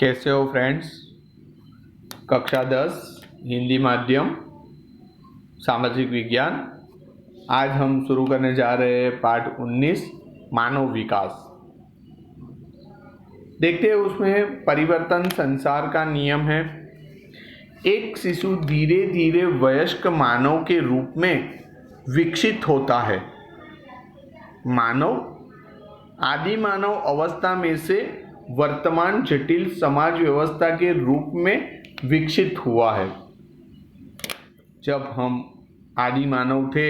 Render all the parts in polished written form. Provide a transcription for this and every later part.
कैसे हो फ्रेंड्स। कक्षा 10 हिंदी माध्यम सामाजिक विज्ञान। आज हम शुरू करने जा रहे हैं पाठ 19 मानव विकास। देखते हैं उसमें परिवर्तन संसार का नियम है। एक शिशु धीरे धीरे वयस्क मानव के रूप में विकसित होता है। मानव आदि मानव अवस्था में से वर्तमान जटिल समाज व्यवस्था के रूप में विकसित हुआ है। जब हम आदि मानव थे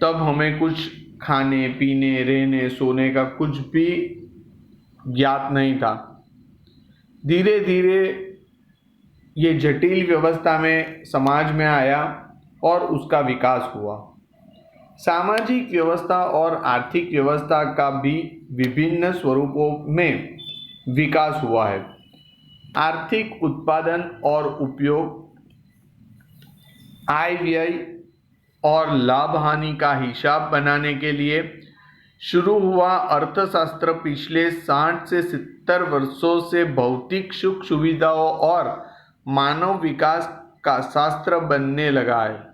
तब हमें कुछ खाने पीने रहने सोने का कुछ भी ज्ञात नहीं था। धीरे धीरे ये जटिल व्यवस्था में समाज में आया और उसका विकास हुआ। सामाजिक व्यवस्था और आर्थिक व्यवस्था का भी विभिन्न स्वरूपों में विकास हुआ है। आर्थिक उत्पादन और उपयोग, आय व्यय और लाभ हानि का हिसाब बनाने के लिए शुरू हुआ अर्थशास्त्र पिछले 60 से 70 वर्षों से भौतिक सुख सुविधाओं और मानव विकास का शास्त्र बनने लगा है।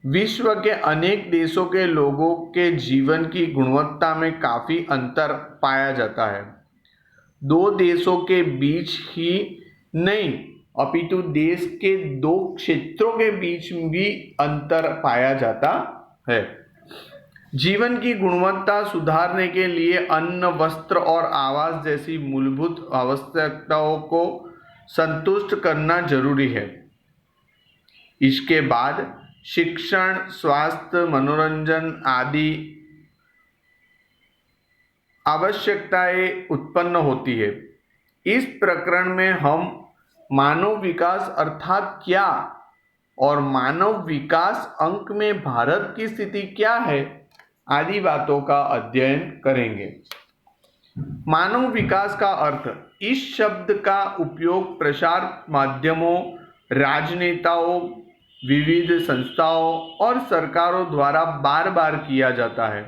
विश्व के अनेक देशों के लोगों के जीवन की गुणवत्ता में काफी अंतर पाया जाता है। दो देशों के बीच ही नहीं अपितु देश के दो क्षेत्रों के बीच भी अंतर पाया जाता है। जीवन की गुणवत्ता सुधारने के लिए अन्न, वस्त्र और आवास जैसी मूलभूत आवश्यकताओं को संतुष्ट करना जरूरी है। इसके बाद शिक्षण, स्वास्थ्य, मनोरंजन आदि आवश्यकताएं उत्पन्न होती है। इस प्रकरण में हम मानव विकास अर्थात क्या और मानव विकास अंक में भारत की स्थिति क्या है आदि बातों का अध्ययन करेंगे। मानव विकास का अर्थ। इस शब्द का उपयोग प्रसार माध्यमों, राजनेताओं, विविध संस्थाओं और सरकारों द्वारा बार बार किया जाता है।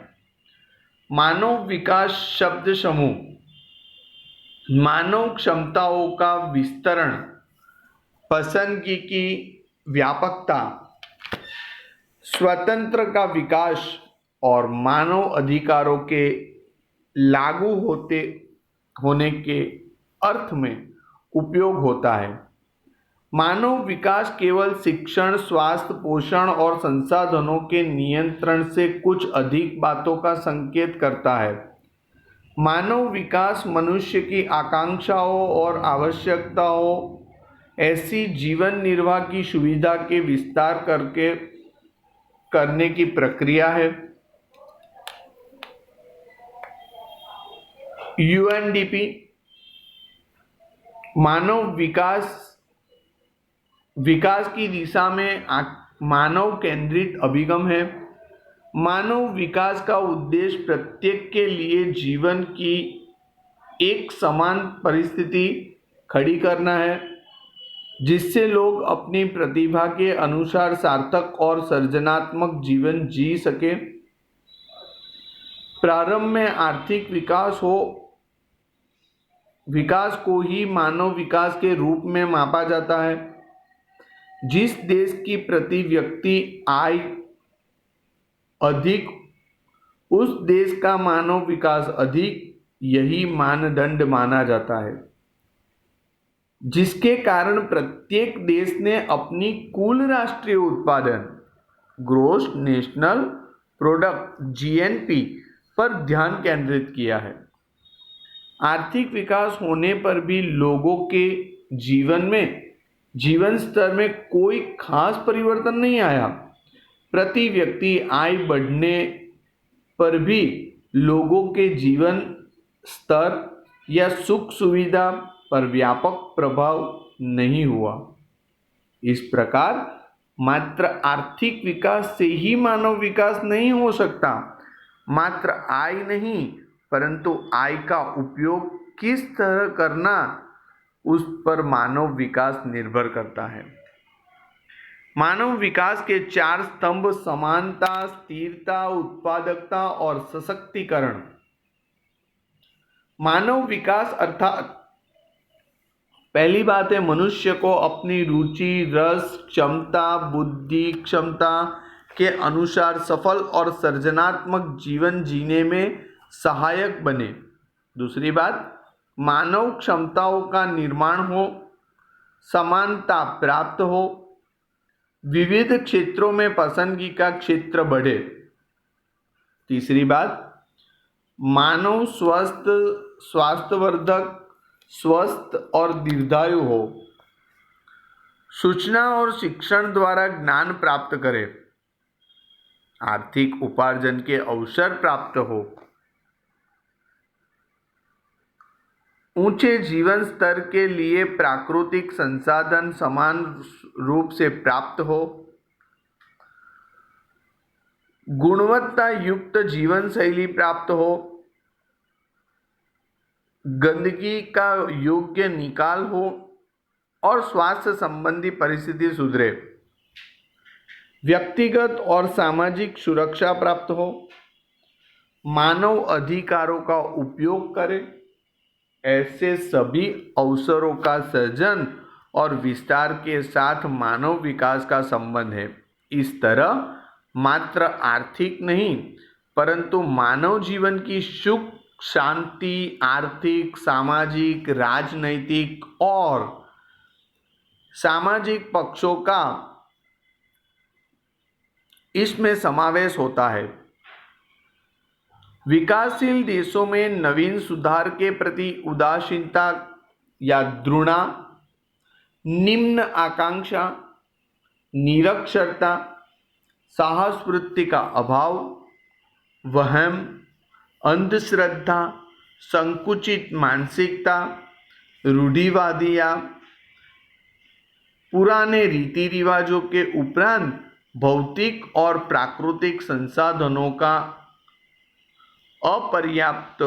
मानव विकास शब्द समूह मानव क्षमताओं का विस्तरण, पसंदगी की व्यापकता, स्वतंत्र का विकास और मानव अधिकारों के लागू होने के अर्थ में उपयोग होता है। मानव विकास केवल शिक्षण, स्वास्थ्य, पोषण और संसाधनों के नियंत्रण से कुछ अधिक बातों का संकेत करता है। मानव विकास मनुष्य की आकांक्षाओं और आवश्यकताओं, ऐसी जीवन निर्वाह की सुविधा के विस्तार करने की प्रक्रिया है। यूएनडीपी मानव विकास की दिशा में मानव केंद्रित अभिगम है। मानव विकास का उद्देश्य प्रत्येक के लिए जीवन की एक समान परिस्थिति खड़ी करना है, जिससे लोग अपनी प्रतिभा के अनुसार सार्थक और सृजनात्मक जीवन जी सके। प्रारंभ में आर्थिक विकास को ही मानव विकास के रूप में मापा जाता है। जिस देश की प्रति व्यक्ति आय अधिक, उस देश का मानव विकास अधिक, यही मानदंड माना जाता है, जिसके कारण प्रत्येक देश ने अपनी कुल राष्ट्रीय उत्पादन ग्रॉस नेशनल प्रोडक्ट जीएनपी पर ध्यान केंद्रित किया है। आर्थिक विकास होने पर भी लोगों के जीवन स्तर में कोई खास परिवर्तन नहीं आया। प्रति व्यक्ति आय बढ़ने पर भी लोगों के जीवन स्तर या सुख सुविधा पर व्यापक प्रभाव नहीं हुआ। इस प्रकार मात्र आर्थिक विकास से ही मानव विकास नहीं हो सकता। मात्र आय नहीं, परंतु आय का उपयोग किस तरह करना, उस पर मानव विकास निर्भर करता है। मानव विकास के 4 स्तंभ समानता, स्थिरता, उत्पादकता और सशक्तिकरण। मानव विकास अर्थात पहली बात है, मनुष्य को अपनी रुचि, रस, क्षमता, बुद्धि क्षमता के अनुसार सफल और सृजनात्मक जीवन जीने में सहायक बने। दूसरी बात, मानव क्षमताओं का निर्माण हो, समानता प्राप्त हो, विविध क्षेत्रों में पसंदगी का क्षेत्र बढ़े। तीसरी बात, मानव स्वास्थ्यवर्धक, स्वस्थ और दीर्घायु हो, सूचना और शिक्षण द्वारा ज्ञान प्राप्त करे, आर्थिक उपार्जन के अवसर प्राप्त हो, ऊंचे जीवन स्तर के लिए प्राकृतिक संसाधन समान रूप से प्राप्त हो, गुणवत्ता युक्त जीवन शैली प्राप्त हो, गंदगी का योग्य निकाल हो और स्वास्थ्य संबंधी परिस्थिति सुधरे, व्यक्तिगत और सामाजिक सुरक्षा प्राप्त हो, मानव अधिकारों का उपयोग करे। ऐसे सभी अवसरों का सृजन और विस्तार के साथ मानव विकास का संबंध है। इस तरह मात्र आर्थिक नहीं, परंतु मानव जीवन की सुख, शांति, आर्थिक, सामाजिक, राजनैतिक और सामाजिक पक्षों का इसमें समावेश होता है। विकासशील देशों में नवीन सुधार के प्रति उदासीनता या घृणा, निम्न आकांक्षा, निरक्षरता, साहसवृत्ति का अभाव, वहम, अंधश्रद्धा, संकुचित मानसिकता, रूढ़िवादी या पुराने रीति रिवाजों के उपरांत भौतिक और प्राकृतिक संसाधनों का अपर्याप्त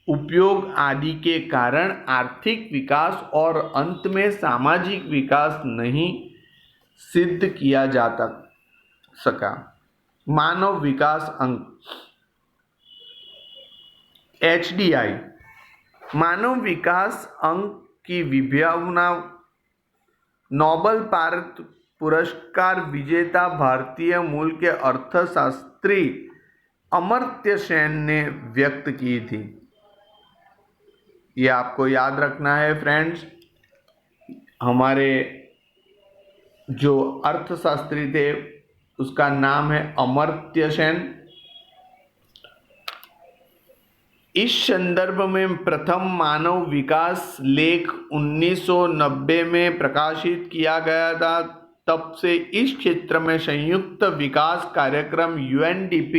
उपयोग आदि के कारण आर्थिक विकास और अंत में सामाजिक विकास नहीं सिद्ध किया जा सका। मानव विकास अंक HDI, मानव विकास अंक की विभावना नोबेल पुरस्कार विजेता भारतीय मूल के अर्थशास्त्री अमर्त्य सेन ने व्यक्त की थी। ये आपको याद रखना है फ्रेंड्स। हमारे जो अर्थशास्त्री थे उसका नाम है अमर्त्य सेन। इस संदर्भ में प्रथम मानव विकास लेख 1990 में प्रकाशित किया गया था। तब से इस क्षेत्र में संयुक्त विकास कार्यक्रम UNDP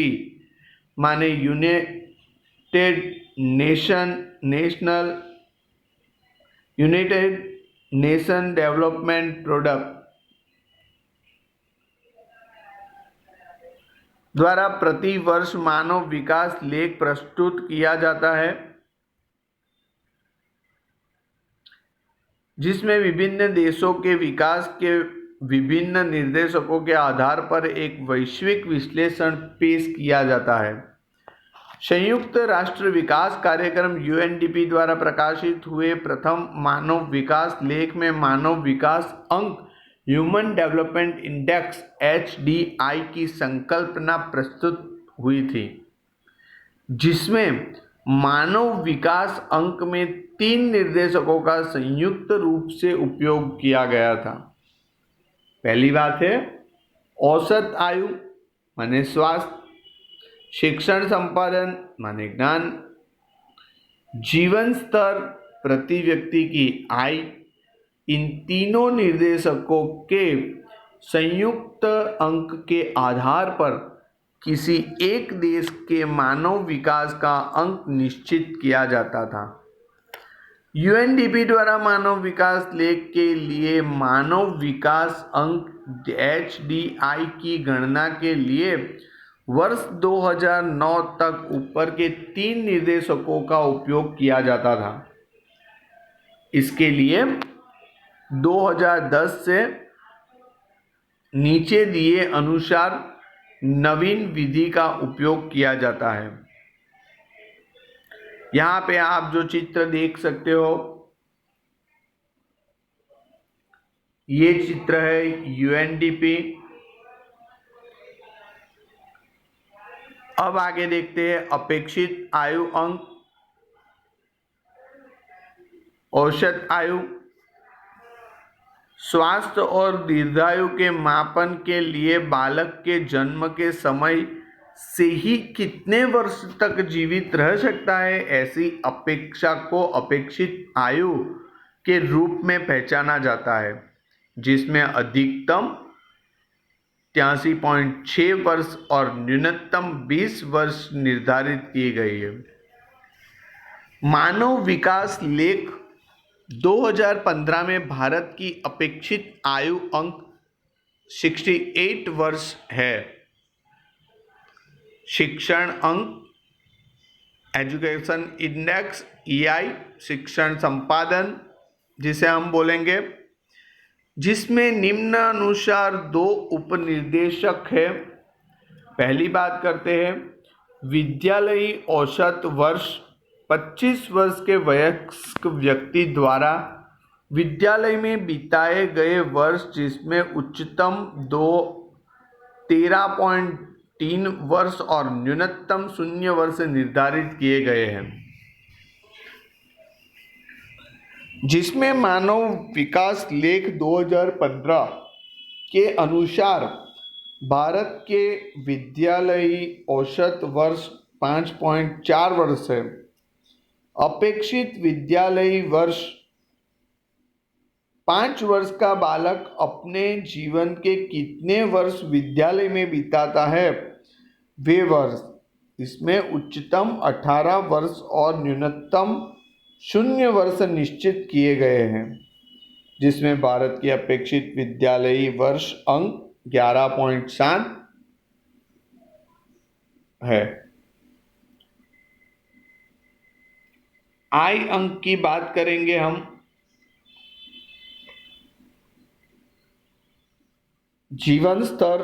माने यूनाइटेड नेशन डेवलपमेंट प्रोडक्ट द्वारा प्रति वर्ष मानव विकास लेख प्रस्तुत किया जाता है, जिसमें विभिन्न देशों के विकास के विभिन्न निर्देशकों के आधार पर एक वैश्विक विश्लेषण पेश किया जाता है। संयुक्त राष्ट्र विकास कार्यक्रम UNDP द्वारा प्रकाशित हुए प्रथम मानव विकास लेख में मानव विकास अंक ह्यूमन डेवलपमेंट इंडेक्स HDI की संकल्पना प्रस्तुत हुई थी, जिसमें मानव विकास अंक में 3 निर्देशकों का संयुक्त रूप से उपयोग किया गया था। पहली बात है औसत आयु माने स्वास्थ्य, शिक्षण संपादन माने ज्ञान, जीवन स्तर प्रति व्यक्ति की आय। इन तीनों निर्देशकों के संयुक्त अंक के आधार पर किसी एक देश के मानव विकास का अंक निश्चित किया जाता था। UNDP द्वारा मानव विकास लेख के लिए मानव विकास अंक HDI की गणना के लिए वर्ष 2009 तक ऊपर के 3 निर्देशकों का उपयोग किया जाता था। इसके लिए 2010 से नीचे दिए अनुसार नवीन विधि का उपयोग किया जाता है। यहाँ पे आप जो चित्र देख सकते हो ये चित्र है यूएनडीपी। अब आगे देखते हैं अपेक्षित आयु अंक, औसत आयु। स्वास्थ्य और दीर्घायु के मापन के लिए बालक के जन्म के समय से ही कितने वर्ष तक जीवित रह सकता है, ऐसी अपेक्षा को अपेक्षित आयु के रूप में पहचाना जाता है, जिसमें अधिकतम 83.6 वर्ष और न्यूनतम 20 वर्ष निर्धारित किए गए हैं। मानव विकास लेख 2015 में भारत की अपेक्षित आयु अंक 68 वर्ष है। शिक्षण अंक, एजुकेशन इंडेक्स EI, शिक्षण संपादन जिसे हम बोलेंगे, जिसमें निम्नानुसार 2 उपनिर्देशक है। पहली बात करते हैं विद्यालयी औसत वर्ष। 25 वर्ष के वयस्क व्यक्ति द्वारा विद्यालय में बिताए गए वर्ष, जिसमें उच्चतम 13.3 वर्ष और न्यूनतम 0 वर्ष निर्धारित किए गए हैं, जिसमें मानव विकास लेख 2015 के अनुसार भारत के विद्यालयी औसत वर्ष 5.4 वर्ष है। अपेक्षित विद्यालयी वर्ष। 5 वर्ष का बालक अपने जीवन के कितने वर्ष विद्यालय में बिताता है, वे वर्ष। इसमें उच्चतम 18 वर्ष और न्यूनतम 0 वर्ष निश्चित किए गए हैं, जिसमें भारत की अपेक्षित विद्यालयी वर्ष अंक 11.7 है। आय अंक की बात करेंगे हम। जीवन स्तर,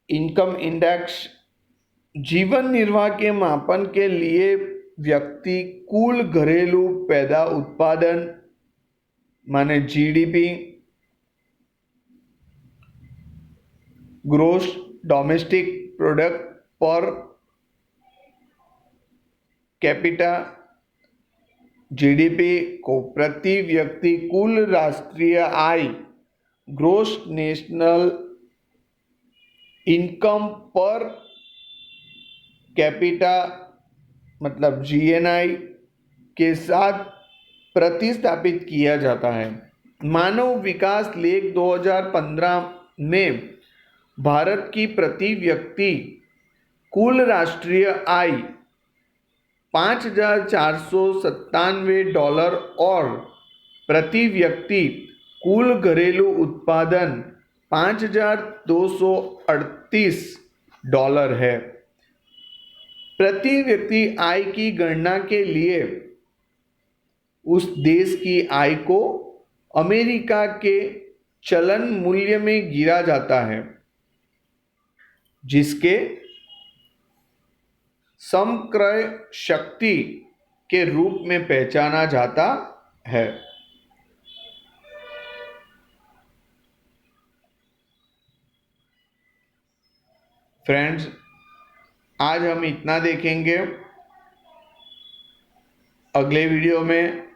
इनकम इंडेक्स, जीवन निर्वाह के मापन के लिए व्यक्ति कुल घरेलू पैदा उत्पादन माने GDP, gross domestic product per capita GDP को प्रति व्यक्ति कुल राष्ट्रीय आय, gross national income per capita मतलब GNI के साथ प्रतिस्थापित किया जाता है। मानव विकास लेख 2015 में भारत की प्रति व्यक्ति कुल राष्ट्रीय आय $5,497 और प्रति व्यक्ति कुल घरेलू उत्पादन $5,238 है। प्रति व्यक्ति आय की गणना के लिए उस देश की आय को अमेरिका के चलन मूल्य में गिरा जाता है, जिसके समक्रय शक्ति के रूप में पहचाना जाता है। फ्रेंड्स, आज हम इतना देखेंगे। अगले वीडियो में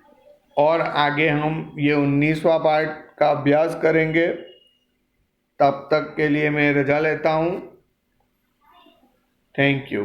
और आगे हम ये 19वां पार्ट का अभ्यास करेंगे। तब तक के लिए मैं रजा लेता हूँ। Thank you.